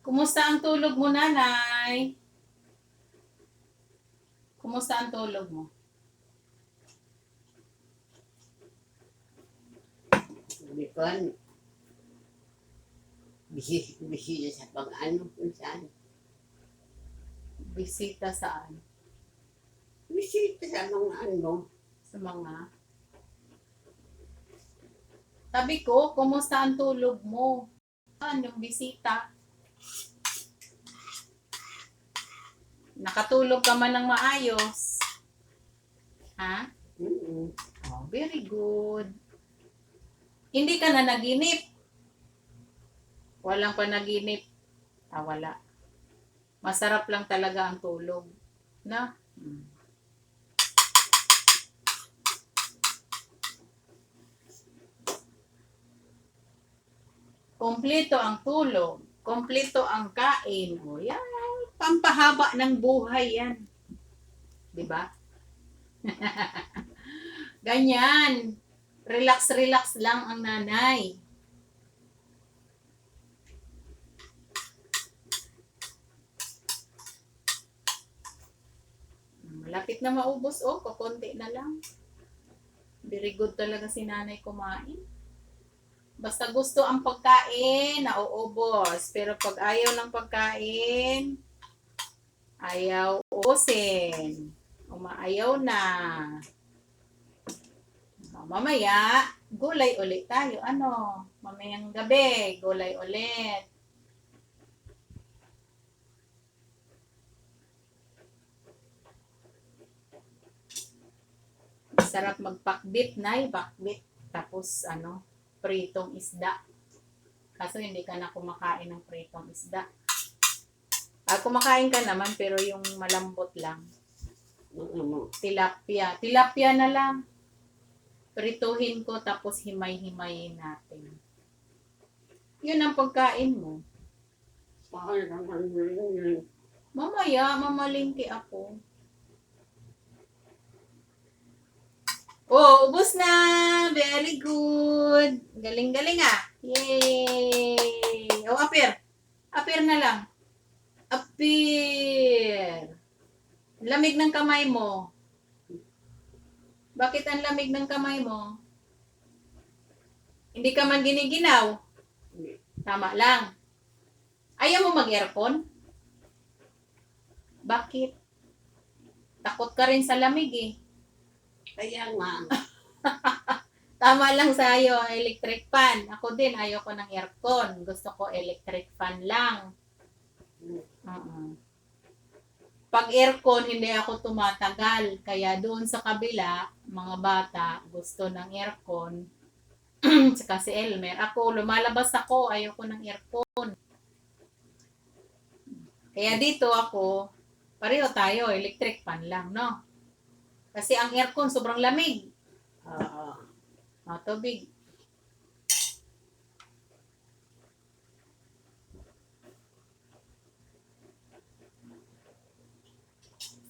Kumusta ang tulog mo, nanay? Kumusta ang tulog mo? Bikuan, bisita sa pag-ano kung saan. Bisita saan? Bisita sa mga ano. Sa mga... Sabi ko, kumusta ang tulog mo? Saan yung bisita? Nakatulog ka man ng maayos? Ha? Oh, very good. Hindi ka na naginip? Walang panaginip? Wala. Masarap lang talaga ang tulog. Na? Kompleto ang tulog. Kompleto ang kain. O yan. Pampahaba ng buhay yan. Diba? Ganyan. Relax lang ang nanay. Malapit na maubos. Oh, kukunti na lang. Very good talaga si nanay kumain. Basta gusto ang pagkain, nauubos. Pero pag ayaw ng pagkain, ayaw ubusin. Umaayaw na. Mamaya, gulay ulit tayo. Ano? Mamayang gabi, gulay ulit. Sarap magpakbit, nay. Pakbit. Tapos, pritong isda. Kaso hindi ka na kumakain ng pritong isda. Kumakain ka naman, pero yung malambot lang. Tilapia. Tilapia na lang. Prituhin ko, tapos himay-himayin natin. Yun ang pagkain mo. Mamaya, mamalingki ako. Oh, ubos na! Very good! Galing-galing ah! Yay! Oh, apir! Apir na lang. Apir! Lamig ng kamay mo. Bakit ang lamig ng kamay mo? Hindi ka man giniginaw? Tama lang. Ayaw mo mag-aircon? Bakit? Takot ka rin sa lamig eh. Kaya nga. Tama lang sa iyo, electric fan. Ako din, ayaw ko ng aircon. Gusto ko electric fan lang. Pag aircon, hindi ako tumatagal. Kaya doon sa kabila, mga bata, gusto ng aircon. Saka si Elmer. Ako, lumalabas ako, ayaw ko ng aircon. Kaya dito ako, pareho tayo, electric fan lang, no? Kasi ang aircon, sobrang lamig. Tubig.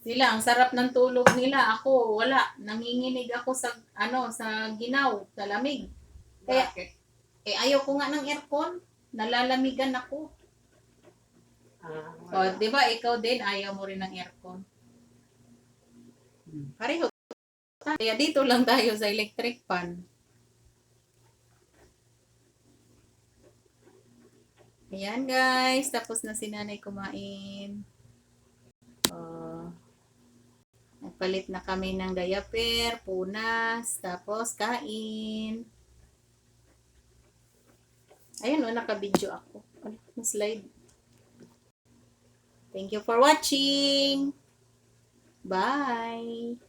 Sila, ang sarap ng tulog nila. Ako, wala. Nanginginig ako sa, sa ginaw, sa lamig. Kaya, ayaw ko nga ng aircon. Nalalamigan ako. Di ba, ikaw din, ayaw mo rin ng aircon. Pareho. Kaya dito lang tayo sa electric fan. Ayan guys, tapos na si nanay kumain. Nagpalit na kami ng diaper, punas, tapos kain. Ayun, naka-video ako. Slide. Thank you for watching. Bye.